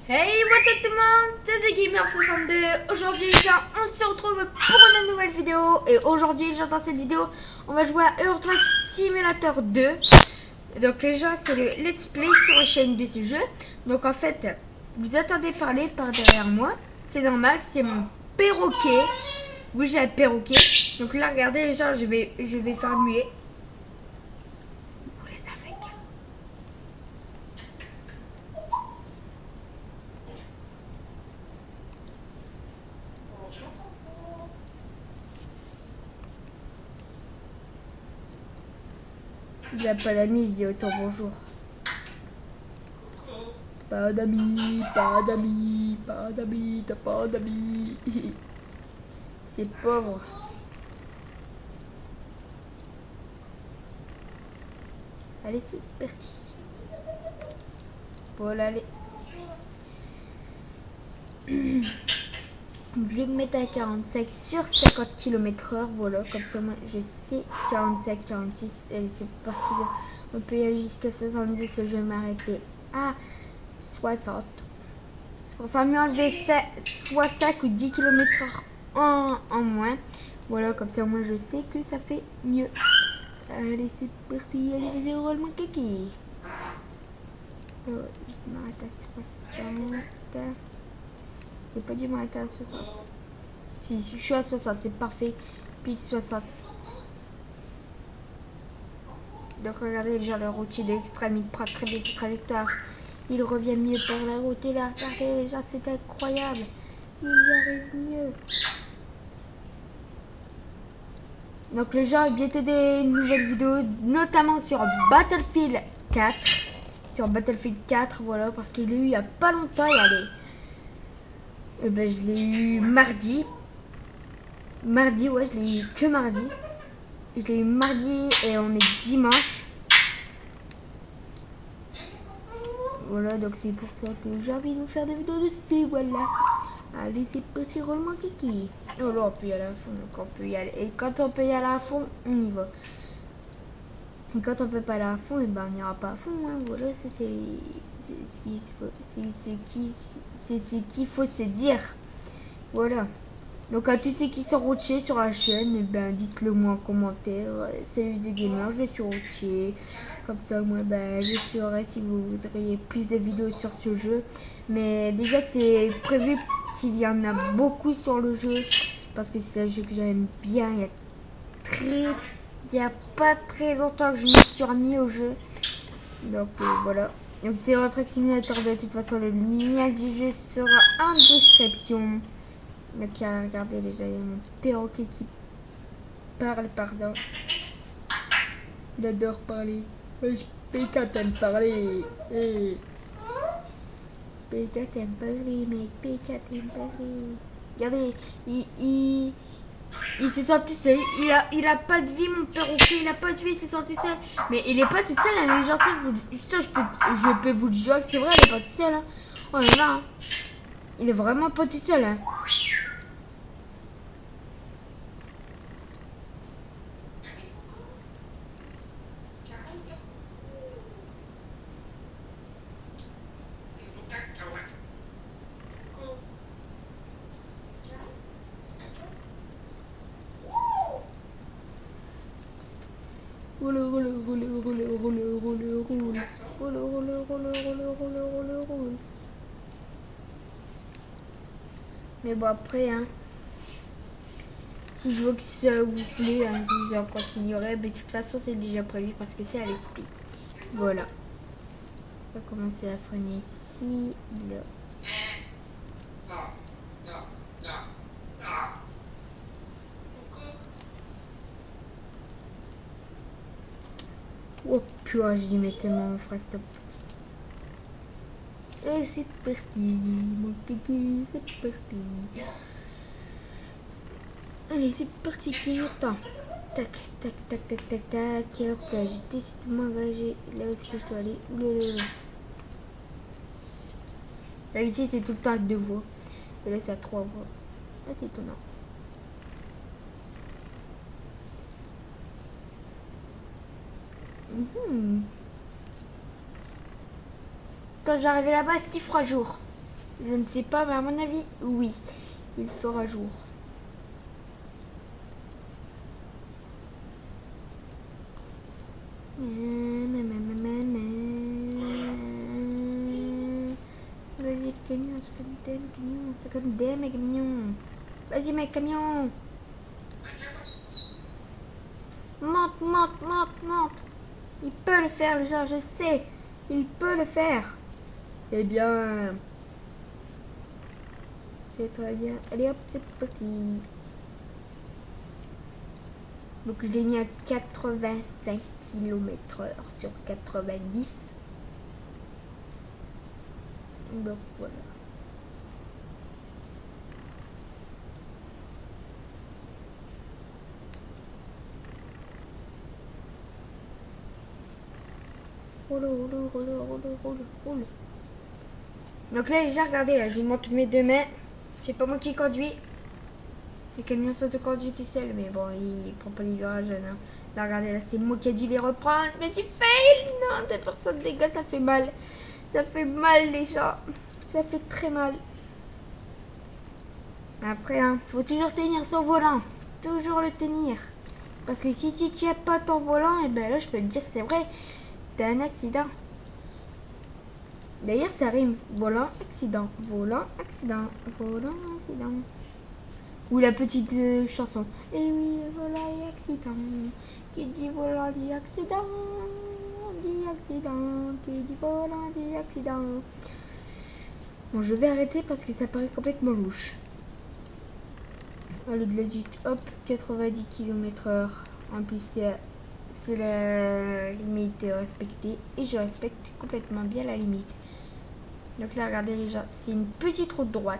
Hey, what's up tout le monde, c'est TheGamer62. Aujourd'hui, on se retrouve pour une nouvelle vidéo. Et aujourd'hui, dans cette vidéo, on va jouer à Euro Truck Simulator 2. Donc déjà, c'est le let's play sur la chaîne de ce jeu. Donc en fait, vous attendez parler par derrière moi. C'est normal, c'est mon perroquet. Oui, j'ai un perroquet. Donc là, regardez, déjà, je vais faire muet. Pour les aveugles. Il n'a pas d'amis, il se dit autant bonjour. Pas d'amis, pas d'amis, pas d'amis, t'as pas d'amis. C'est pauvre. Allez, c'est parti. Voilà, allez. Je vais me mettre à 45 sur 50 km/h. Voilà, comme ça, moi, je sais 45, 46. Allez, c'est parti. On peut y aller jusqu'à 70. Je vais m'arrêter à 60. Enfin, mieux enlever 5 ou 10 km/h en moins. Voilà, comme ça, moi, je sais que ça fait mieux. Allez, c'est parti. Allez, vas-y, roule mon kiki. Je m'arrête à 60. J'ai pas dû m'arrêter à 60. Si, je suis à 60, c'est parfait. Pile 60. Donc regardez, genre le routier de l'extrême, il prend très bien cette trajectoire. Il revient mieux par la route. Et là, regardez, les gens, c'est incroyable. Il y arrive mieux. Donc le genre, bientôt des nouvelles vidéos, notamment sur Battlefield 4. Sur Battlefield 4, voilà, parce que je l'ai eu il y a pas longtemps. Je l'ai eu mardi. Mardi, ouais, je l'ai eu que mardi. Je l'ai eu mardi et on est dimanche. Voilà, donc c'est pour ça que j'ai envie de vous faire des vidéos dessus, voilà. Allez, c'est parti, roule-moi kiki. Oh là, on peut y aller à fond, donc on peut y aller. Et quand on peut y aller à fond, on y va. Et quand on peut pas aller à fond, et ben on n'ira pas à fond, hein. Voilà, c'est ce qu'il faut se dire. Voilà. Donc à tous ceux qui sont routiers sur la chaîne, et ben dites-le moi en commentaire. Salut The Gamer, je suis routier. Comme ça, moi, ben, je saurai si vous voudriez plus de vidéos sur ce jeu. Mais déjà, c'est prévu qu'il y en a beaucoup sur le jeu. Parce que c'est un jeu que j'aime bien. Il y a pas très longtemps que je me suis remis au jeu. Donc voilà. Donc c'est Euro Truck Simulator. De toute façon, le lien du jeu sera en description. Donc regardez déjà, il y a mon perroquet qui parle, pardon. Il adore parler. PK t'aime parler. Hey. PK t'aime parler, mec. PK t'aime parler. Regardez, il se sent tout seul. Il a pas de vie, mon perroquet. Il a pas de vie, il se sent tout seul. Mais il est pas tout seul, hein, les gens. Ça, je peux vous le dire que c'est vrai, il est pas tout seul. Hein. Oh là là. Hein. Il est vraiment pas tout seul. Hein. Roule, roule, roule, roule, roule, roule, roule. Roule, roule, roule, roule, roule, roule, roule. Mais bon, après, hein, si je vois que ça vous plaît, hein, je vous en continuerai. Mais de toute façon, c'est déjà prévu parce que c'est à l'esprit. Voilà. On va commencer à freiner ici, là. Oh purée, j'ai dû mettre tellement fera stop. Et c'est parti, mon kiki, c'est parti. Allez, c'est parti, attends. Tac, tac, tac, tac, tac, tac. Hop là, j'ai décidé de m'engager. Là où est-ce que je dois aller? Oulala. D'habitude, c'est tout le temps avec 2 voies. Et là, c'est à 3 voies. Ah, c'est étonnant. Quand j'arrive là-bas, est-ce qu'il fera jour? Je ne sais pas, mais à mon avis, oui. Il fera jour. Vas-y, camion, c'est comme des mes camions. Vas-y, mes camions. Monte, monte, monte, monte. Il peut le faire, le genre, je sais. Il peut le faire. C'est bien. C'est très bien. Allez hop, c'est parti. Donc je l'ai mis à 85 km/h sur 90. Donc voilà. Roule, roule, roule, roule, roule, roule. Donc là, j'ai regardé, là, je vous montre mes deux mains. C'est pas moi qui conduis. Les camions sont de conduire tout seul, mais bon, il prend pas les virages. Non. Là, regardez, là, c'est moi qui ai dû les reprendre. Je me suis fail. Non, 2% de dégâts, ça fait mal. Ça fait mal, les gens. Ça fait très mal. Après, hein, faut toujours tenir son volant. Toujours le tenir. Parce que si tu tiens pas ton volant, et ben là, je peux te dire, c'est vrai, t'as un accident. D'ailleurs, ça rime. Volant, accident. Volant, accident. Volant, accident. Ou la petite chanson. Et oui, volant et accident. Qui dit volant dit accident. Dit accident. Qui dit volant dit accident. Bon, je vais arrêter parce que ça paraît complètement louche. Le Gladut, hop, 90 km/h. En plus, c'est la limite respectée. Et je respecte complètement bien la limite. Donc là, regardez les gens, c'est une petite route droite.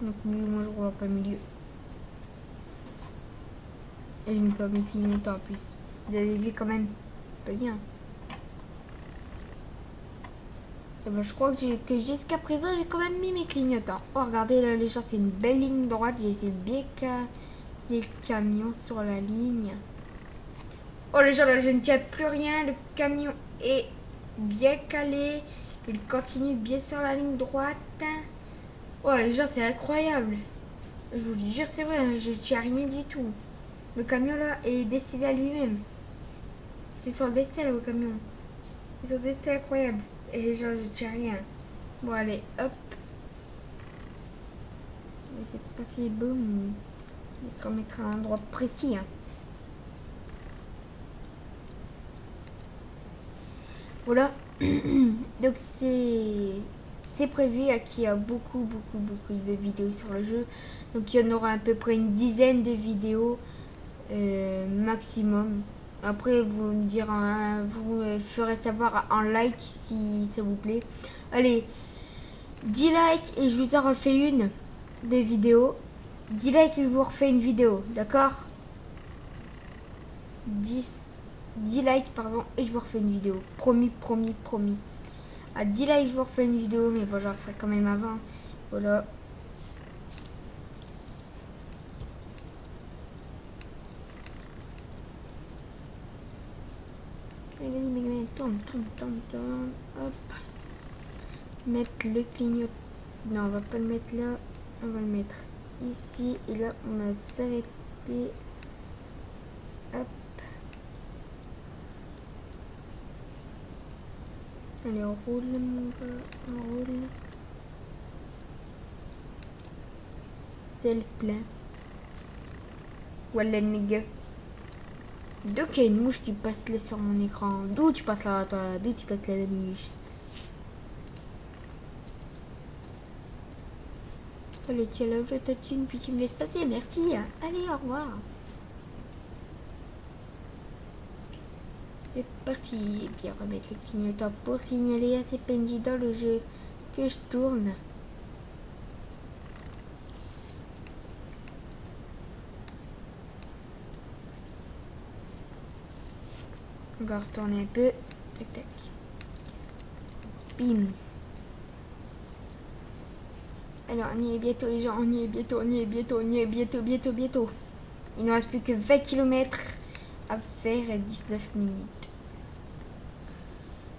Donc moi je roule en plein milieu. Et je n'ai pas mis clignotant en plus. Vous avez vu quand même. Pas bien. Et ben, je crois que jusqu'à présent j'ai quand même mis mes clignotants. Oh regardez là les gens, c'est une belle ligne droite. J'ai essayé de bien caler les camions sur la ligne. Oh les gens là, je ne tiens plus rien. Le camion est bien calé. Il continue bien sur la ligne droite. Oh les gens, c'est incroyable. Je vous le jure, c'est vrai, hein, je tiens rien du tout. Le camion là est décidé à lui-même. C'est son destin le camion. C'est son destin incroyable. Et les gens, je tiens rien. Bon allez, hop. Et c'est parti, boum. Il se remettra à un endroit précis. Hein. Voilà. Donc c'est prévu qu'il y a beaucoup de vidéos sur le jeu. Donc il y en aura à peu près une dizaine de vidéos maximum. Après vous me direz, hein, vous me ferez savoir en like si ça vous plaît. Allez, 10 likes et je vous en refais une des vidéos. 10 likes et je vous refais une vidéo, d'accord? 10 likes pardon et je vous refais une vidéo. Promis, promis, promis. À 10 likes je vous refais une vidéo, mais bon, je la ferai quand même avant. Voilà. Allez, vas-y, tourne, tourne, tourne, tourne. Hop. Mettre le clignotant. Non, on va pas le mettre là. On va le mettre ici. Et là, on va s'arrêter. Hop. Allez, on roule, mon gars. On roule. C'est le plein. Voilà, les gars. Donc, il y a une mouche qui passe là sur mon écran. D'où tu passes là, toi? D'où tu passes là, la mouche? Allez, tiens là, je t'attune, puis tu me laisses passer. Merci. Allez, au revoir. C'est parti. Et puis, on va mettre les clignotants pour signaler à ces PNJ dans le jeu que je tourne. On va retourner un peu. Tac, tac. Bim. Alors, on y est bientôt, les gens. On y est bientôt, on y est bientôt, on y est bientôt, bientôt, bientôt. Il ne reste plus que 20 km à faire et 19 minutes.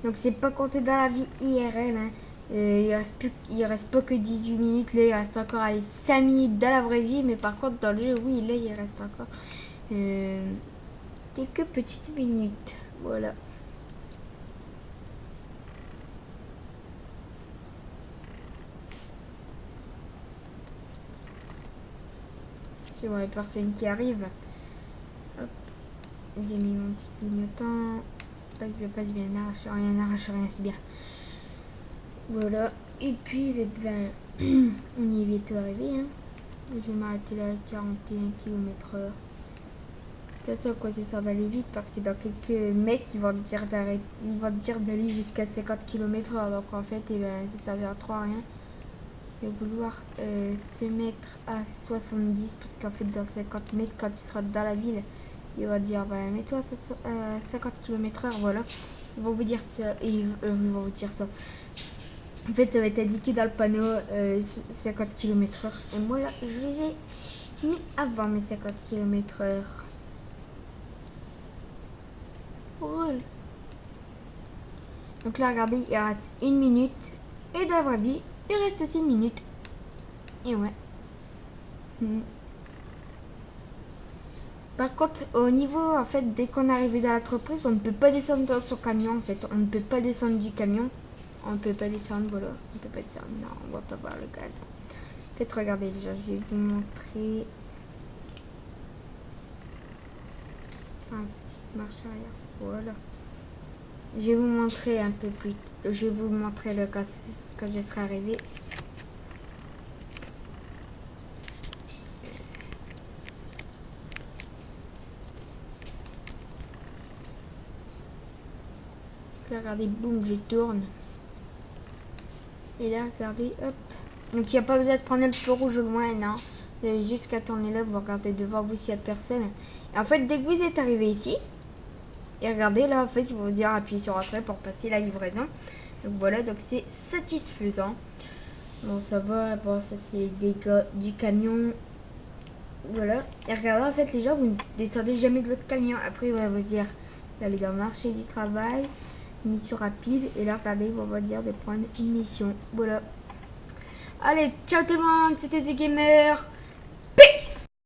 Donc, c'est pas compté dans la vie IRL. Hein. Il reste pas que 18 minutes. Là, il reste encore allez, 5 minutes dans la vraie vie. Mais par contre, dans le jeu, oui, là, il reste encore quelques petites minutes. Voilà. Tu vois les personnes qui arrivent. Hop. J'ai mis mon petit clignotant. Passe bien, n'arrache rien, c'est bien. Voilà. Et puis, ben, on y est bientôt arrivé. Hein. Je vais m'arrêter là à 41 km/h. C'est ça quoi, ça va aller vite parce que dans quelques mètres, ils vont te dire d'arrêter, ils vont te dire d'aller jusqu'à 50 km/h. Donc en fait, eh ben, ça servira trop à rien. Je vais vouloir se mettre à 70 parce qu'en fait, dans 50 mètres, quand tu seras dans la ville, il va dire bah, mets-toi à 50 km/h. Voilà. Ils vont vous dire ça. Et ils vont vous dire ça. En fait, ça va être indiqué dans le panneau 50 km/h. Et moi là, je les ai mis avant mes 50 km/h. Roule. Donc là, regardez, il reste 1 minute. Et dans la vraie vie, il reste aussi 1 minute. Et ouais. Par contre, au niveau, en fait, dès qu'on est arrivé dans l'entreprise, on ne peut pas descendre dans son camion, en fait. On ne peut pas descendre du camion. On ne peut pas descendre, voilà. On ne peut pas descendre. Non, on va pas voir le cadre. En fait, regardez, déjà, je vais vous montrer. Un petit marche arrière. Voilà. Je vais vous montrer un peu plus. Je vais vous montrer le quand je serai arrivé. Là, regardez, boum, je tourne. Et là, regardez, hop. Donc, il n'y a pas besoin de prendre le feu rouge au loin, non. Vous avez juste qu'à tourner là, vous regardez devant vous s'il n'y a personne. Et en fait, dès que vous êtes arrivé ici, et regardez là, en fait, il va vous dire appuyer sur entrée pour passer la livraison. Donc voilà, donc c'est satisfaisant. Bon, ça va, bon, ça c'est des gars du camion. Voilà. Et regardez, en fait, les gens, vous ne descendez jamais de votre camion. Après, il va vous dire d'aller dans le marché du travail, mission rapide. Et là, regardez, il va vous dire de prendre une mission. Voilà. Allez, ciao tout le monde, c'était The Gamer.